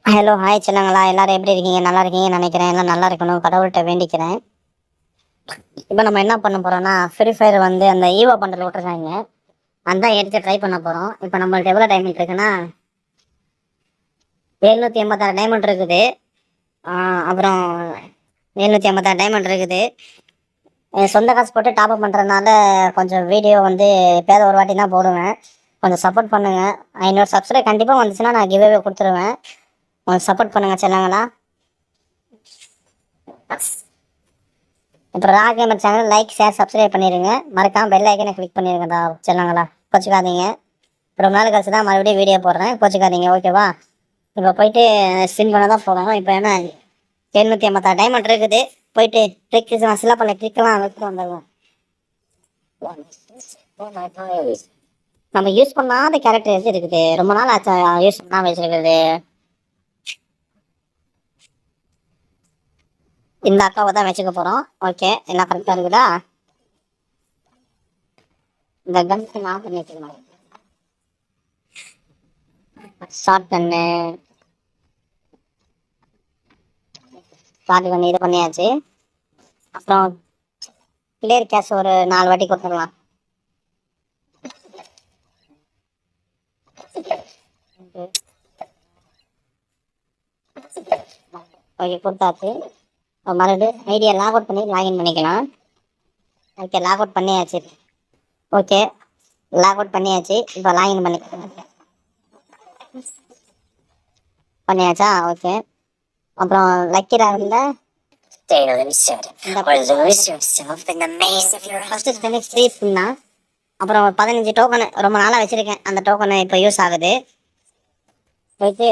Hello, hi சொன்னாங்களா? எல்லாரும் எப்படி இருக்கீங்க? நல்லா இருக்கீங்கன்னு நினைக்கிறேன். எல்லாம் நல்லா இருக்கணும், கடவுள்கிட்ட வேண்டிக்கிறேன். இப்போ நம்ம என்ன பண்ண போறோம்னா, ஃப்ரீ ஃபயர் வந்து அந்த ஈவோ பண்டல் விட்டுருக்காங்க, அந்த எடுத்து ட்ரை பண்ண போறோம். இப்போ நம்மள்ட்ட எவ்வளோ டைமண்ட் இருக்குன்னா 786 டைமண்ட் இருக்குது. அப்புறம் 786 டைமண்ட் இருக்குது. சொந்த காசு போட்டு டாப் அப் பண்ணுறதுனால கொஞ்சம் வீடியோ வந்து எப்பயாவது ஒரு வாட்டி தான் போடுவேன். கொஞ்சம் சப்போர்ட் பண்ணுங்க. 500 சப்ஸ்கிரைப் கண்டிப்பாக வந்துச்சுன்னா நான் கிவ்அவே கொடுத்துருவேன். கொஞ்சம் சப்போர்ட் பண்ணுங்க சொன்னாங்களா? அப்புறம் ரா gamer channel like, share, subscribe பண்ணிடுங்க. மறக்காம பெல் ஐக்கனை கிளிக் பண்ணிடுங்கடா சொன்னாங்களா? கோச்சிக்காதீங்க. ரொம்ப நாள் கழிச்சு தான் மறுபடியும் வீடியோ போடுறேன், கோச்சிக்காதீங்க, ஓகேவா? இப்போ போயிட்டு ஸ்பின் பண்ண தான் போகணும். இப்போ என்ன 786 டைமண்ட் இருக்குது. போயிட்டு ட்ரிக் சில பண்ண ட்ரிக்கெல்லாம் வச்சுட்டு வந்துடுவோம். நம்ம யூஸ் பண்ணாத கேரக்டர் எது இருக்குது? ரொம்ப நாள் ஆச்சு யூஸ் பண்ணாம வச்சிருக்குது. இந்த அக்காவை தான் வச்சுக்க போறோம். ஓகே, எல்லாம் கரெக்டா இருக்குதா? இந்த கன்ஸ் நான் பண்ணி வச்சுக்கணும். ஷார்ட் கன்னு இது பண்ணியாச்சு. அப்புறம் கிளியர் கேஷ் ஒரு 4 வாட்டி கொடுத்துடலாம். ஓகே, கொடுத்தாச்சு. மறுபடியும் ஐடியா லாக் அவுட் பண்ணி லாகின் பண்ணிக்கலாம். ஓகே, லாக் அவுட் பண்ணியாச்சு. ஓகே, லாக் அவுட் பண்ணியாச்சு. இப்போ லாகின் பண்ணியாச்சா? ஓகே. அப்புறம் லக்கி ராவில் அப்புறம் 15 டோக்கனு ரொம்ப நாளாக வச்சுருக்கேன். அந்த டோக்கனு இப்போ யூஸ் ஆகுது. போயிட்டு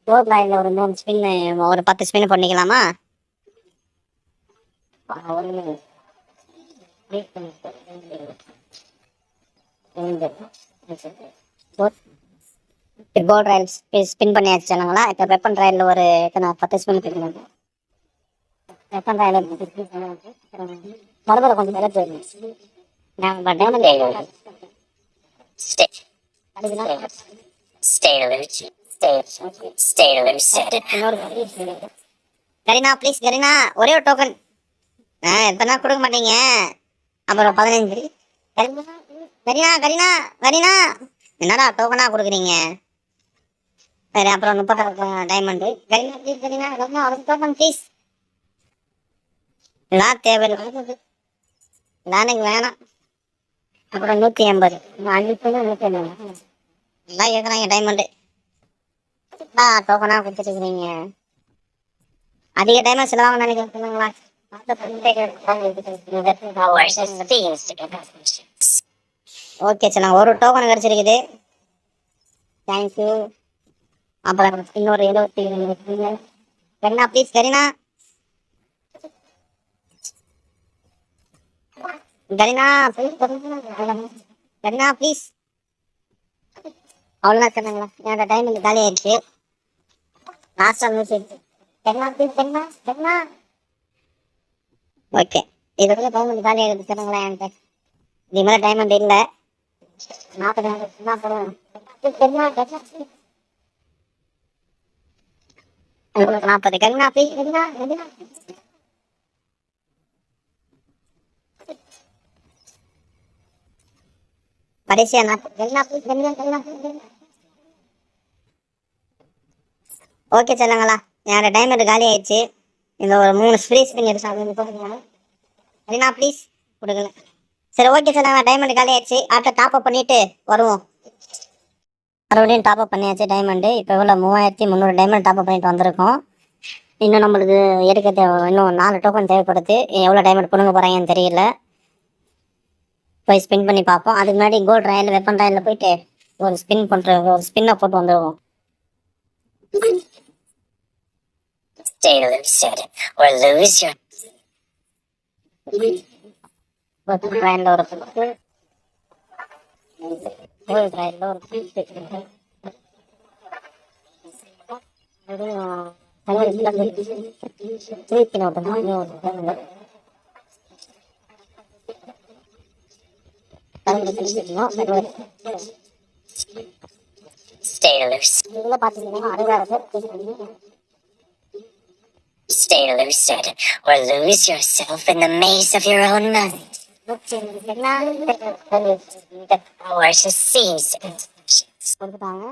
க்ளோத் லைனில் ஒரு 3 ஸ்பின்னு, ஒரு 10 ஸ்பின்னு பண்ணிக்கலாமா? கோல்ட் ராயல் ஸ்பின் பண்ணியாச்சு சொன்னாங்களா? இப்போ வெப்பன் ராயலில் ஒரு 10 ஸ்பின் பண்ணிக்கணும். வெப்பன் ராயல் மறுபடியும் கொஞ்சம் விலை போயிடும். கரீனா ப்ளீஸ், கரீனா ஒரே ஒரு டோக்கன். எப்பனா கொடுக்க மாட்டீங்க. அப்புறம் 15. கரீனா கரீனா கரீனா என்னடா டோக்கனா கொடுக்குறீங்க? சரி, அப்புறம் 36 டைமண்டு. கரீனா ப்ளீஸ், கரீனா ஒரு டோக்கன் ப்ளீஸ். எல்லாம் தேவையில்லை, எனக்கு வேணாம். அப்புறம் 180, 180 எல்லாம் கேட்குறாங்க டைமண்டு. டோக்கனா கொடுத்துருக்குறீங்க. அதிக டைம் செலவாக நினைக்கிறேன் சொல்லுங்களா? ஓகே சொன்னாங்க, ஒரு டோக்கன் கிடைச்சிருக்குது. தேங்க்யூ. அப்புறம் இன்னொரு 72 Kareena please, Kareena Kareena please, Kareena please. அவ்வளோதான் சொன்னாங்களா? என்னோட டைம் இந்த காலி ஆயிடுச்சு. லாஸ்ட்டாக music Kareena please, Kareena Kareena. Okay, இதோட டைமண்ட் காலி ஆகிடுது சொன்னாங்களா? என்கிட்ட இது மாதிரி டைமண்ட் இல்லை. 40 கரீனா ப்ளீஸ், கரீனா கரீனா. கடைசியா 40. ஓகே சொன்னாங்களா? என்னோட டைமண்ட் காலி ஆயிடுச்சு. இந்த ஒரு 3 ஃப்ரீ ஸ்பின் எடுத்தாங்க. கரீனா ப்ளீஸ் கொடுக்கல. சரி, ஓகே சொன்னாங்க, டைமண்ட் காலி ஆயிடுச்சு. அடுத்த டாப் அப் பண்ணிட்டு வருவோம். மறுபடியும் டாப் அப் பண்ணியாச்சு டைமண்டு. இப்போ எவ்வளோ 3300 டைமண்ட் டாப் அப் பண்ணிட்டு வந்திருக்கோம். இன்னும் நம்மளுக்கு எடுக்க இன்னும் 4 டோக்கன் தேவைப்படுது. எவ்வளோ டைமண்ட் கொடுங்க போகிறாங்கன்னு தெரியல. போய் ஸ்பின் பண்ணி பார்ப்போம். அதுக்கு முன்னாடி கோல்ட் ராயல், வெப்பன் ராயலில் போயிட்டு ஒரு ஸ்பின்னை போட்டு வந்துடுவோம். வெப்பன் ராயலில் ஒரு கோல்ட் ராயலில் ஒரு Stay loose. இதில் பார்த்துக்கிட்டிங்கன்னா 60,000 பேர். Stay lucid, or lose yourself in the maze of your own mind. The power to seize intentions. கொடுத்துட்டாங்க,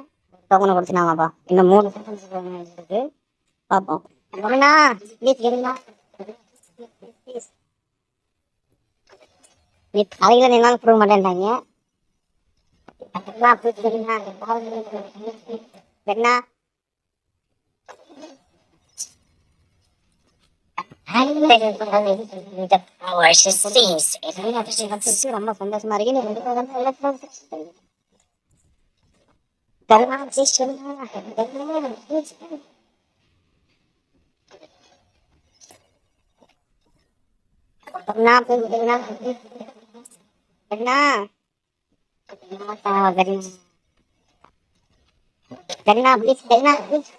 டோக்கனை கொடுத்துட்டாங்கப்பா. இன்னும் 3 செகண்ட்ஸ் இருக்கு, பார்ப்போம். Kareena please Kareena please. நீ தலையில் நின்னாலும் கொடுக்க மாட்டேன்ட்டாங்க. Please Kareena Kareena The power to seize intentions. ரொம்ப சந்தோஷமா இருக்கு. நீ 2 Kareena please Kareena please Kareena please Kareena Kareena Kareena please Kareena please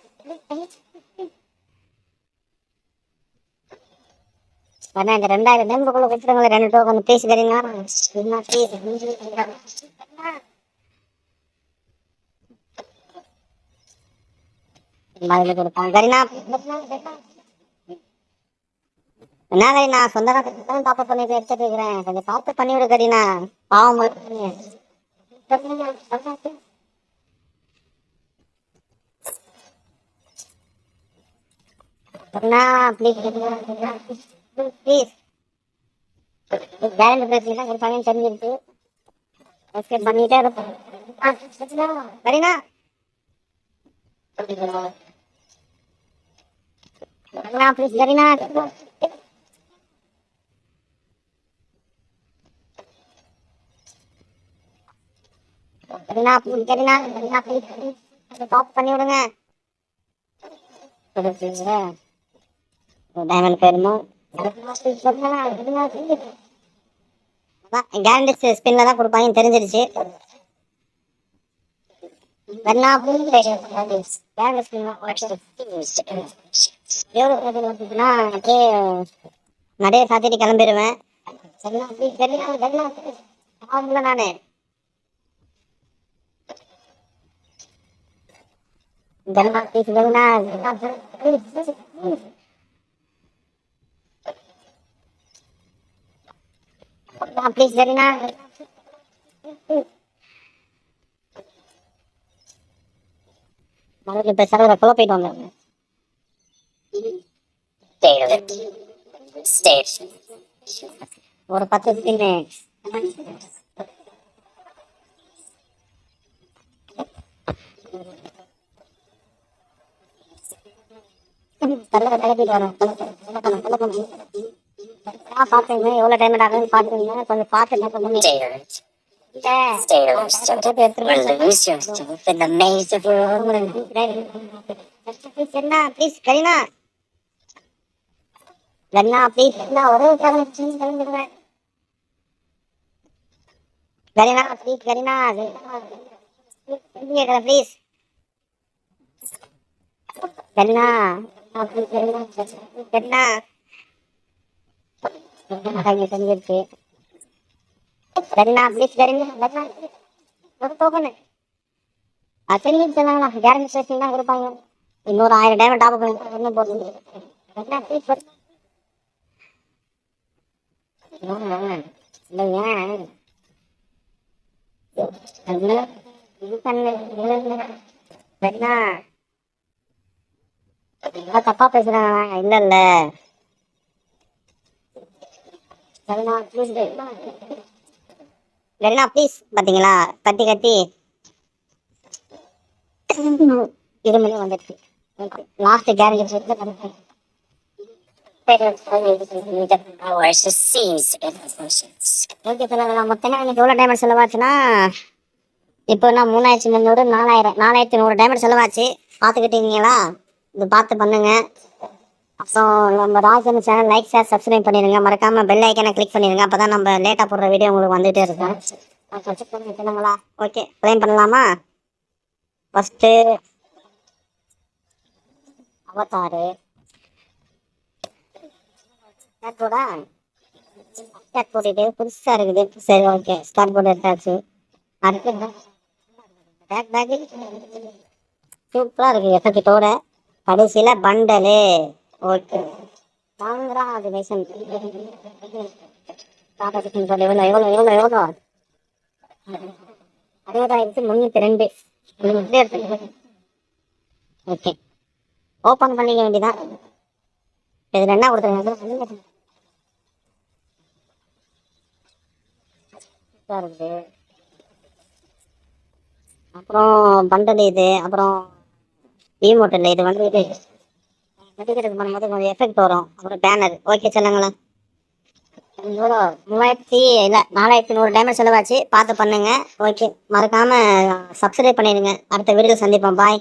அண்ணா இந்த 2000 நம்பருக்குள்ள கொடுத்துருங்களேன். 2 token please Kareena Kareena please பதில் கொடுப்பாங்க. கரீனா என்ன கரீனா சொந்த காசு டாப் அப் பண்ணி எடுத்துட்டு இருக்கிறேன், கொஞ்சம் பார்த்து பண்ணி விடு கரீனா, பாவம் கரீனா ப்ளீஸ் ப்ளீஸ் பேலண்ட் பிரச்சனை கொடுப்பாங்கன்னு தெரிஞ்சிருக்கு. எஸ்கேப் பண்ணிட்டே இருப்போம். Kareena Kareena please Kareena Kareena please Kareena Kareena please top பண்ணி விடுங்க. டைமண்ட் போயிருமோ கேரண்டி ஸ்பின்ல தான் கொடுப்பாங்கன்னு தெரிஞ்சிருச்சு. நிறைய சாத்திட்டு கிளம்பிடுவேன். நானு ப்ளீஸ் கரீனா மறுபடியும் இப்போ சர்வரை குள்ள போயிட்டு வந்தேன். Stay. ஒரு 10 ஸ்பின்னு பாத்துங்க எவ்வளவு டைம் ஆகுதுன்னு பாத்துங்க, கொஞ்சம் பார்த்து Stay loose, or lose yourself in the maze of your own mind. Please Kareena Kareena please ஒரே கிளம்பிடுவேன். கரீனா ப்ளீஸ் கரீனா ப்ளீஸ் கரீனா கரீனா தெரிஞ்சிருக்கு. கரீனா ப்ளீஸ் கரீனா ஒரு டோக்கனு அது தெரிஞ்சிட்டு சொன்னாங்களா, கேரண்டி ஸ்டேஷன் தான் கொடுப்பாங்க. இன்னொரு 1000 டைம் டாப் பண்ணி போடுறது. கரீனா ப்ளீஸ் தப்பா பேசுறாங்க. இல்ல இல்ல கரீனா ப்ளீஸ். பாத்தீங்களா கத்தி கத்தி இருமலே வந்துடுச்சு. Last guarantee The power to seize intentions. Okay sir. மொத்தமாக எனக்கு எவ்வளோ டைமண்ட் செலவாச்சுன்னா, இப்போ நான் 3300 4100 டைமண்ட் செலவாச்சு. பார்த்துக்கிட்டீங்களா? இது பார்த்து பண்ணுங்க. அப்புறம் நம்ம Rajan channel like share subscribe பண்ணிடுங்க. மறக்காம பெல் ஐக்கனை கிளிக் பண்ணிடுங்க. அப்போ தான் நம்ம லேட்டாக போடுற வீடியோ உங்களுக்கு வந்துகிட்டே இருக்கும். சொன்னாங்களா? ஓகே க்ளைம் பண்ணலாமா? ஃபஸ்ட்டு அவதாரு போட்டுட்டு புதுசாக இருக்குது. சரி ஓகே ஸ்டார்ட் போட்டு எடுத்தாச்சு. அடுத்து சூப்பராக இருக்குது எஃபெக்டோட. கடைசியில் பண்டலு. ஓகே வாங்குறா அது நேசன். டாடா சிக்ஸின் சொல்லி எவ்வளோ எவ்வளோ எவ்வளோ எவ்வளோ 60,302. ஓகே ஓப்பன் பண்ணிக்க வேண்டியதான். இதில் என்ன கொடுத்துருங்க இருக்குது. அப்புறம் பண்டல் இது, அப்புறம் ஈமோட்டல் இது வந்து இது நடிக்கிறதுக்கு பண்ணும்போது கொஞ்சம் எஃபெக்ட் வரும். அப்புறம் பேனர். ஓகே சொல்லுங்களா. எவ்வளோ 3000 இல்லை 4100 டைமண்ட் செலவாச்சு. பார்த்து பண்ணுங்க. ஓகே மறக்காமல் சப்ஸ்கிரைப் பண்ணிடுங்க. அடுத்த வீடியோவில் சந்திப்போம். பாய்.